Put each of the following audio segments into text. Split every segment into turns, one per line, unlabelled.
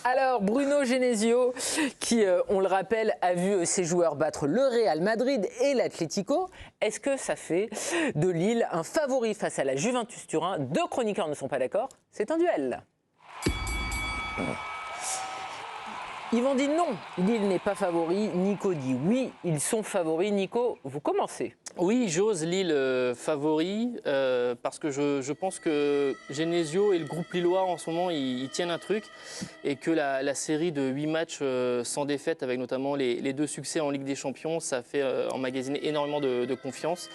Alors, Bruno Genesio, qui, on le rappelle, a vu ses joueurs battre le Real Madrid et l'Atlético. Est-ce que ça fait de Lille un favori face à la Juventus Turin? Deux chroniqueurs ne sont pas d'accord. C'est un duel. Yvan dit non, Lille n'est pas favori. Nico dit oui, ils sont favoris. Nico, vous commencez.
Oui, j'ose Lille favori parce que je pense que Genesio et le groupe lillois en ce moment ils tiennent un truc et que la série de 8 matchs sans défaite avec notamment les 2 succès en Ligue des Champions, ça fait emmagasiner énormément de confiance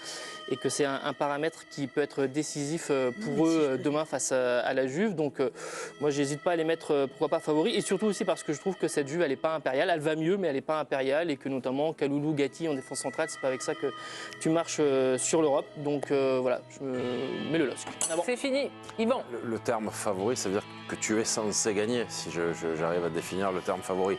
et que c'est un paramètre qui peut être décisif pour eux demain face à la Juve. Donc moi j'hésite pas à les mettre pourquoi pas favoris et surtout aussi parce que je trouve que cette Juve elle n'est pas impériale, elle va mieux mais elle n'est pas impériale et que notamment Kaloulou, Gatti en défense centrale, c'est pas avec ça que tu marches sur l'Europe. Donc voilà, je mets le LOSC.
C'est fini. Yvan.
Le terme favori, ça veut dire que tu es censé gagner, si j'arrive à définir le terme favori.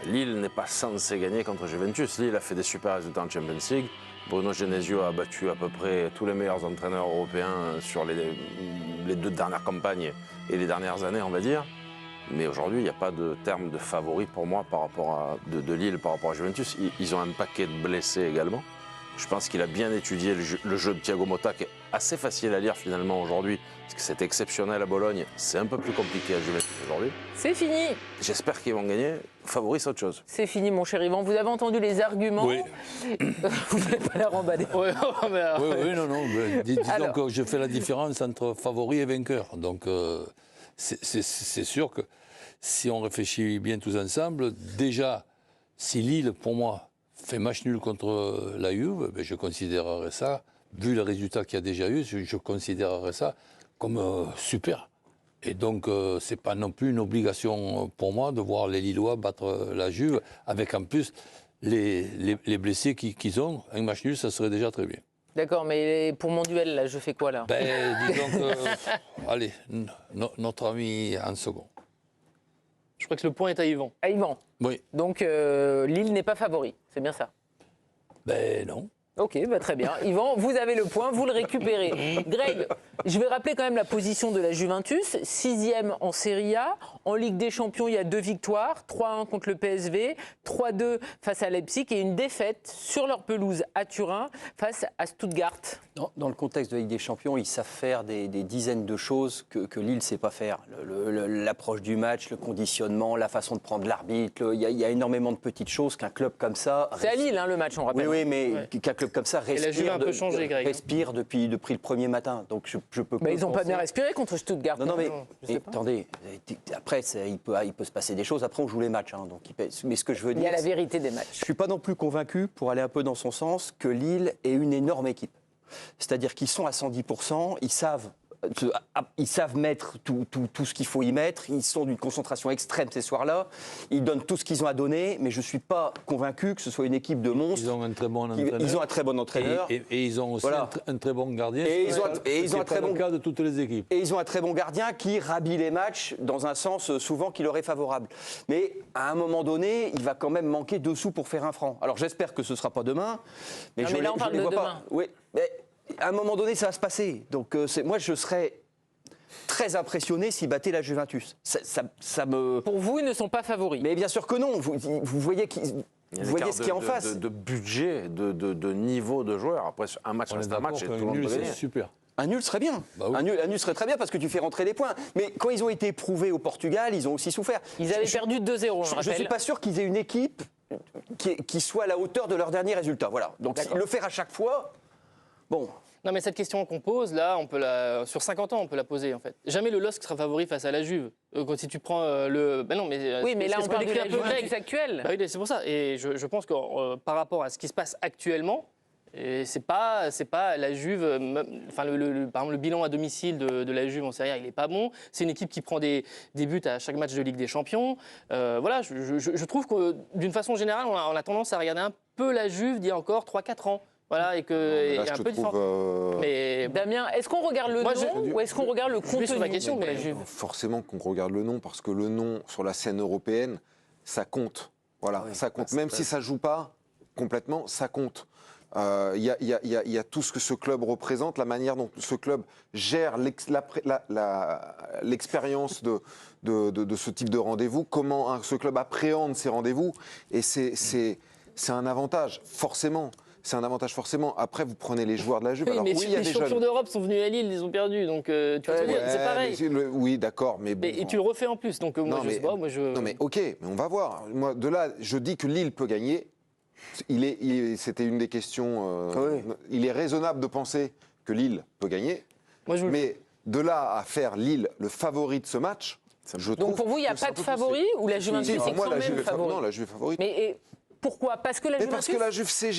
Lille n'est pas censé gagner contre Juventus. Lille a fait des super résultats en Champions League. Bruno Genesio a battu à peu près tous les meilleurs entraîneurs européens sur les 2 dernières campagnes et les dernières années, on va dire. Mais aujourd'hui, il n'y a pas de terme de favori pour moi par rapport de Lille par rapport à Juventus. Ils ont un paquet de blessés également. Je pense qu'il a bien étudié le jeu de Thiago Motta, qui est assez facile à lire finalement aujourd'hui, parce que c'est exceptionnel à Bologne. C'est un peu plus compliqué à Juventus aujourd'hui.
C'est fini.
J'espère qu'ils vont gagner. Favori, c'est autre chose.
C'est fini, mon cher Yvan. Vous avez entendu les arguments.
Oui.
Vous n'allez pas l'air emballé.
Oui, non. Disons que je fais la différence entre favori et vainqueur. Donc, c'est sûr que si on réfléchit bien tous ensemble, déjà, si Lille, pour moi, fait match nul contre la Juve, ben je considérerais ça, vu le résultat qu'il y a déjà eu, je considérerais ça comme super. Et donc, c'est pas non plus une obligation pour moi de voir les Lillois battre la Juve, avec en plus les blessés qu'ils ont. Un match nul, ça serait déjà très bien.
D'accord, mais pour mon duel, là, je fais quoi, là?
Disons que, allez, notre ami en second.
Je crois que le point est à Yvan.
À Yvan.
Oui.
Donc, Lille n'est pas favori, c'est bien ça?
Non.
Ok, très bien. Yvan, vous avez le point, vous le récupérez. Greg, je vais rappeler quand même la position de la Juventus. 6e en Serie A. En Ligue des Champions, il y a 2 victoires. 3-1 contre le PSV, 3-2 face à Leipzig et une défaite sur leur pelouse à Turin face à Stuttgart.
Dans le contexte de la Ligue des Champions, ils savent faire des dizaines de choses que Lille ne sait pas faire. L'approche du match, le conditionnement, la façon de prendre l'arbitre. Il y a énormément de petites choses qu'un club comme ça...
C'est à Lille, le match, on rappelle.
Oui, mais qu'un club comme ça respire, respire depuis le premier matin. Donc je peux
ils n'ont pas bien respiré contre Stuttgart.
Non, mais attendez, après, il peut se passer des choses. Après, on joue les matchs. Mais ce que je veux dire...
Il y a la vérité des matchs.
Je ne suis pas non plus convaincu, pour aller un peu dans son sens, que Lille est une énorme équipe. C'est-à-dire qu'ils sont à 110%, ils savent mettre tout ce qu'il faut y mettre, ils sont d'une concentration extrême ces soirs-là, ils donnent tout ce qu'ils ont à donner, mais je ne suis pas convaincu que ce soit une équipe de monstres.
Ils ont un très bon entraîneur.
Ils ont un très bon entraîneur.
Et ils ont aussi un très bon gardien.
Et ils ont un très bon
cas de toutes les équipes.
Et ils ont un très bon gardien qui rhabille les matchs dans un sens souvent qui leur est favorable. Mais à un moment donné, il va quand même manquer 2 sous pour faire un franc. Alors j'espère que ce ne sera pas demain.
Mais là on parle de demain.
Oui, mais à un moment donné, ça va se passer. Donc moi, je serais très impressionné s'ils battaient la Juventus. Ça me...
Pour vous, ils ne sont pas favoris.
Mais bien sûr que non. Vous voyez ce qu'il y a en face.
De budget, de niveau de joueur. Après, un match reste un match et tout le monde peut gagner.
C'est super.
Un nul serait bien.
Bah oui.
Un nul serait très bien parce que tu fais rentrer des points. Mais quand ils ont été éprouvés au Portugal, ils ont aussi souffert.
Ils avaient perdu 2-0,
je ne suis pas sûr qu'ils aient une équipe qui soit à la hauteur de leur dernier résultat. Voilà. Donc le faire à chaque fois, bon...
Non, mais cette question qu'on pose, là, sur 50 ans, on peut la poser, en fait. Jamais le LOSC sera favori face à la Juve. Quand si tu prends le... Ben non, mais...
Oui, mais là, on parle de la
Juventus
actuelle.
Bah oui, c'est pour ça. Et je pense que par rapport à ce qui se passe actuellement, c'est pas la Juve... Enfin, par exemple, le bilan à domicile de la Juve en Serie A, il n'est pas bon. C'est une équipe qui prend des buts à chaque match de Ligue des Champions. Voilà, je trouve que, d'une façon générale, on a tendance à regarder un peu la Juve d'il y a encore 3-4 ans. Voilà, et qu'il y a un peu de différence.
Mais Damien, est-ce qu'on regarde le nom ou est-ce qu'on regarde le contenu de la question pour la Juve?
Forcément qu'on regarde le nom, parce que le nom sur la scène européenne, ça compte. Voilà, ça compte. Même si ça ne joue pas complètement, ça compte. Il y a tout ce que ce club représente, la manière dont ce club gère l'expérience de ce type de rendez-vous, comment ce club appréhende ces rendez-vous. Et c'est un avantage, forcément. C'est un avantage forcément. Après, vous prenez les joueurs de la Juve.
Oui,
Alors,
mais
oui, il y a
les
des
champions
jeunes.
d'Europe sont venus à Lille, ils ont perdu. Donc, tu vois, c'est pareil.
Oui, d'accord, mais bon.
Et tu le refais en plus. Donc, moi, je sais pas.
Non, mais ok, mais on va voir. Moi, de là, je dis que Lille peut gagner. C'était une des questions. Il est raisonnable de penser que Lille peut gagner. Mais de là à faire Lille le favori de ce match, je trouve.
Donc pour vous, il n'y a
que
pas
c'est un
de
peu
favori ou la Juventus est
moi,
quand
la
même
Juve est
favori?
Non, la Juve est favorite.
Mais pourquoi? Parce que la
Mais
Juventus...
parce que la Juve sait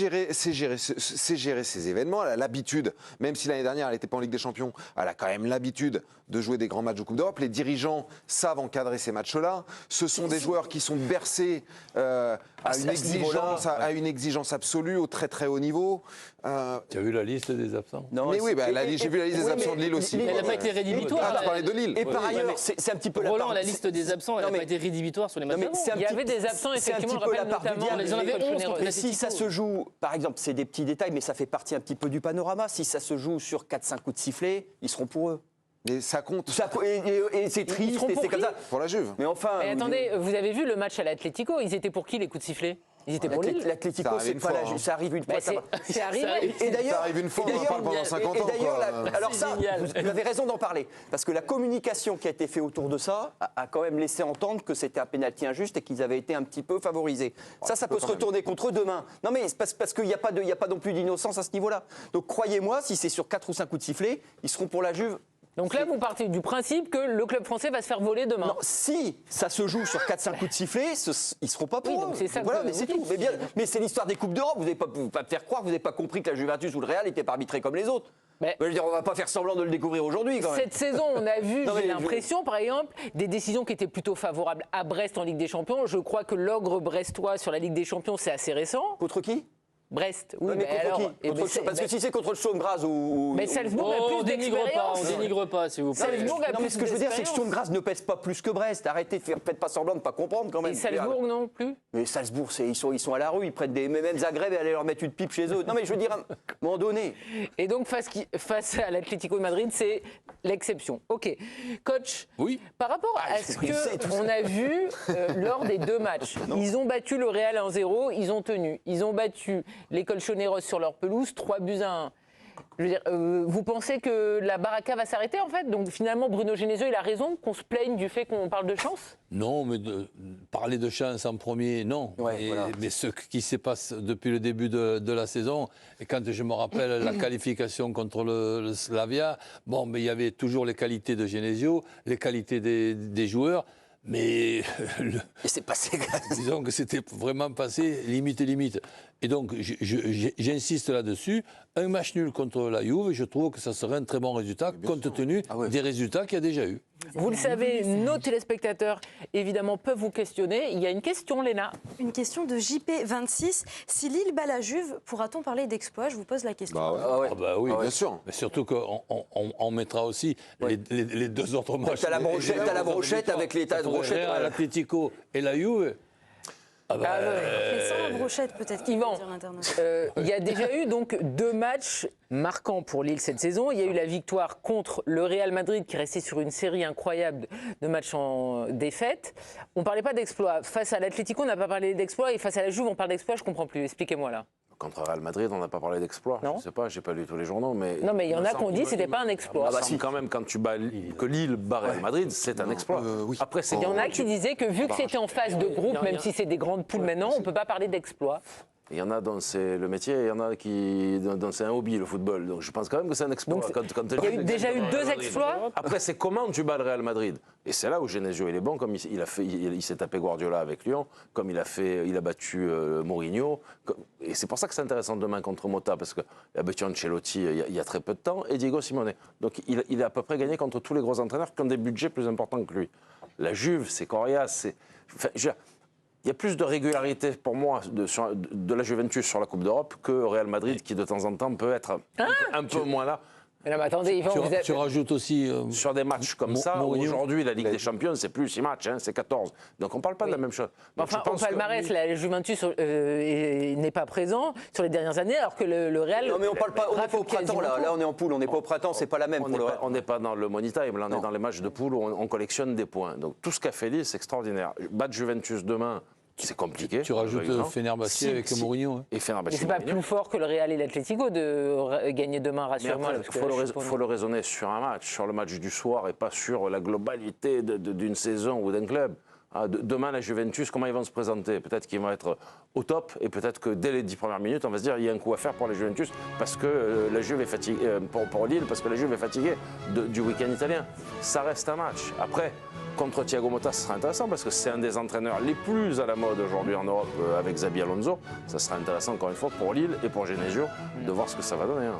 gérer ses événements. Elle a l'habitude, même si l'année dernière elle n'était pas en Ligue des Champions, elle a quand même l'habitude de jouer des grands matchs de Coupe d'Europe. Les dirigeants savent encadrer ces matchs-là. Ce sont des joueurs qui sont bercés à une exigence absolue, au très très haut niveau.
Tu as vu la liste des absents?
Non,
Mais oui, j'ai vu la liste des absents de Lille aussi.
Elle n'a pas été rédhibitoire.
Ah, tu parlais de Lille.
Et par ailleurs, c'est un petit peu
Roland, la liste des absents, elle n'a pas été rédhibitoire sur les matchs d'avant.
Il y avait des absents, effectivement, je rappelle notamment
Ils en avaient 11 contre
Mais si ça se joue, par exemple, c'est des petits détails, mais ça fait partie un petit peu du panorama. Si ça se joue sur 4-5 coups de sifflet, ils seront pour eux.
Mais ça compte.
Et c'est triste,
seront
et
pour
c'est comme
qui
ça.
Pour la Juve.
Mais enfin.
Mais attendez, vous avez vu le match à l'Atlético? Ils étaient pour qui les coups de sifflet? Ils étaient pour Lille.
L'Atlético,
Ça arrive
c'est
une
pas
fois,
la Juve.
hein.
Ça arrive une fois.
Bah, c'est arrivé.
Et d'ailleurs,
Ça arrive une fois, on en parle pendant 50 ans.
Et d'ailleurs,
quoi.
alors ça,
génial.
vous avez raison d'en parler, parce que la communication qui a été faite autour de ça a quand même laissé entendre que c'était un pénalty injuste et qu'ils avaient été un petit peu favorisés. Ça peut se retourner contre eux demain. Non mais c'est parce qu'il n'y a pas non plus d'innocence à ce niveau-là. Donc croyez-moi, si c'est sur 4 ou 5 coups de sifflet, ils seront pour la Juve.
Donc là, vous partez du principe que le club français va se faire voler demain.
Non, si ça se joue sur 4-5 coups de sifflet, ils ne seront pas pour
Oui,
eux.
donc c'est ça que
Voilà,
vous
mais c'est
dites.
tout. Mais c'est l'histoire des Coupes d'Europe. Vous n'allez pas me faire croire que vous n'avez pas compris que la Juventus ou le Real n'étaient pas arbitrés comme les autres.
Mais-
Je veux dire, on ne va pas faire semblant de le découvrir aujourd'hui quand même.
Cette saison, on a vu,
Non, mais
j'ai
je-
l'impression, par exemple, des décisions qui étaient plutôt favorables à Brest en Ligue des Champions. Je crois que l'ogre brestois sur la Ligue des Champions, c'est assez récent.
Contre qui?
Brest, oui,
Ouais, mais
mais
contre
alors...
qui?
eh ben,
Contre- Parce que si c'est contre le Sturm Graz ou.
Mais Salzbourg a
Oh,
plus
on dénigre pas,
d'expérience.
on dénigre pas, s'il vous plaît.
Salzbourg a
Non, mais
plus
ce que je veux dire, c'est que
d'expérience.
Sturm Graz ne pèse pas plus que Brest. Arrêtez, faites pas semblant de ne pas comprendre quand même.
Et Salzbourg non plus.
Mais Salzbourg, ils sont à la rue, ils prennent des. Même Zagreb et aller leur mettre une pipe chez eux. Non, mais je veux dire, à un moment donné.
Et donc, face à l'Atlético de Madrid, c'est l'exception. OK. Coach,
Oui.
par rapport à ce
il sait tout ça.
qu'on a vu lors des deux matchs, ils ont battu le Real 1-0, ils ont tenu. Ils ont battu les Colchoneros sur leur pelouse, 3-1. Je veux dire, vous pensez que la baraka va s'arrêter en fait? Donc finalement, Bruno Genesio, il a raison qu'on se plaigne du fait qu'on parle de chance?
Non, mais parler de chance en premier, non.
Ouais, voilà.
Mais ce qui se passe depuis le début de la saison, et quand je me rappelle la qualification contre le Slavia, bon, mais il y avait toujours les qualités de Genesio, les qualités des joueurs, mais
Et c'est passé.
disons que c'était vraiment passé limite. Et donc, j'insiste là-dessus. Un match nul contre la Juve, je trouve que ça serait un très bon résultat, compte tenu des résultats qu'il y a déjà eu.
Vous le savez, nos téléspectateurs, évidemment, peuvent vous questionner. Il y a une question, Léna.
Une question de JP26. Si Lille bat la Juve, pourra-t-on parler d'exploit? Je vous pose la question.
Bah ouais.
Ah bah oui,
Bien sûr.
Mais surtout qu'on mettra aussi les deux autres matchs.
T'as la brochette avec l'état de brochette.
À l'Atlético et la Juve. Ah bah,
Mais sans la brochette, peut-être. qu'il
Yvan,
veut dire l'international.
il y a déjà eu donc 2 matchs marquants pour Lille cette saison. Il y a eu la victoire contre le Real Madrid qui restait sur une série incroyable de matchs en défaite. On ne parlait pas d'exploit. Face à l'Atlético, on n'a pas parlé d'exploit. Et face à la Juve, on parle d'exploit. Je ne comprends plus. Expliquez-moi là.
Contre Real Madrid, on n'a pas parlé d'exploit.
Non.
Je ne sais pas, j'ai pas lu tous les journaux, mais...
Non, mais il y en a qui ont dit que ce n'était pas un exploit.
Ah bah si, quand même, quand tu bats que Lille bat Real Madrid, c'est un exploit.
oui.
Après, c'est...
Il y en a qui disaient que vu que c'était en phase de groupe, même si c'est des grandes poules maintenant, on ne peut pas parler d'exploit.
Il y en a dont c'est le métier, il y en a dont c'est un hobby, le football. Donc je pense quand même que c'est un exploit.
Donc,
Quand
il y a eu déjà eu 2 exploits.
Après, c'est comment tu bats le Real Madrid. Et c'est là où Genesio il est bon, comme il s'est tapé Guardiola avec Lyon, comme il a battu Mourinho. Et c'est pour ça que c'est intéressant demain contre Motta, parce qu'il a battu Ancelotti il y a très peu de temps, et Diego Simeone. Donc il a à peu près gagné contre tous les gros entraîneurs qui ont des budgets plus importants que lui. La Juve, c'est coriace, il y a plus de régularité pour moi de la Juventus sur la Coupe d'Europe que Real Madrid qui de temps en temps peut être un peu moins là.
Mais non, mais attendez, Yvan, vous êtes...
Tu rajoutes aussi.
Sur des matchs comme ça,
Mourinho.
aujourd'hui, la Ligue des Champions, c'est plus 6 matchs, hein, c'est 14. Donc on ne parle pas de la même chose. Donc,
Enfin,
je
au
pense que
palmarès,
lui-
la Juventus n'est pas présent sur les dernières années, alors que le Real.
Non mais on parle pas, on n'est pas au
rattrape
printemps là.
quasiment
Là on est en poule, on n'est pas au printemps, c'est pas la même
On
pour le Real.
n'est pas dans le money time, là on
Non.
est dans les matchs de poule où on collectionne des points. Donc tout ce qu'a fait Lille, c'est extraordinaire. Battre Juventus demain, c'est compliqué.
Tu rajoutes
Évidemment.
Fenerbahçe avec Mourinho. Hein.
Et
Mais
Fenerbahçe.
c'est pas
Mourinho.
plus fort que le Real et l'Atlético de gagner demain,
Mais
rassure-moi.
après,
parce que
il
là, je suis pas-
faut le raisonner sur un match, sur le match du soir et pas sur la globalité d'une saison ou d'un club. Ah, demain, la Juventus, comment ils vont se présenter? Peut-être qu'ils vont être au top et peut-être que dès les 10 premières minutes, on va se dire il y a un coup à faire pour la Juventus parce que la Juve est fatiguée, pour Lille, parce que la Juve est fatiguée du week-end italien. Ça reste un match. Après, contre Thiago Motta, ce sera intéressant parce que c'est un des entraîneurs les plus à la mode aujourd'hui en Europe avec Xabi Alonso. Ça sera intéressant encore une fois pour Lille et pour Genesio de voir ce que ça va donner. Hein.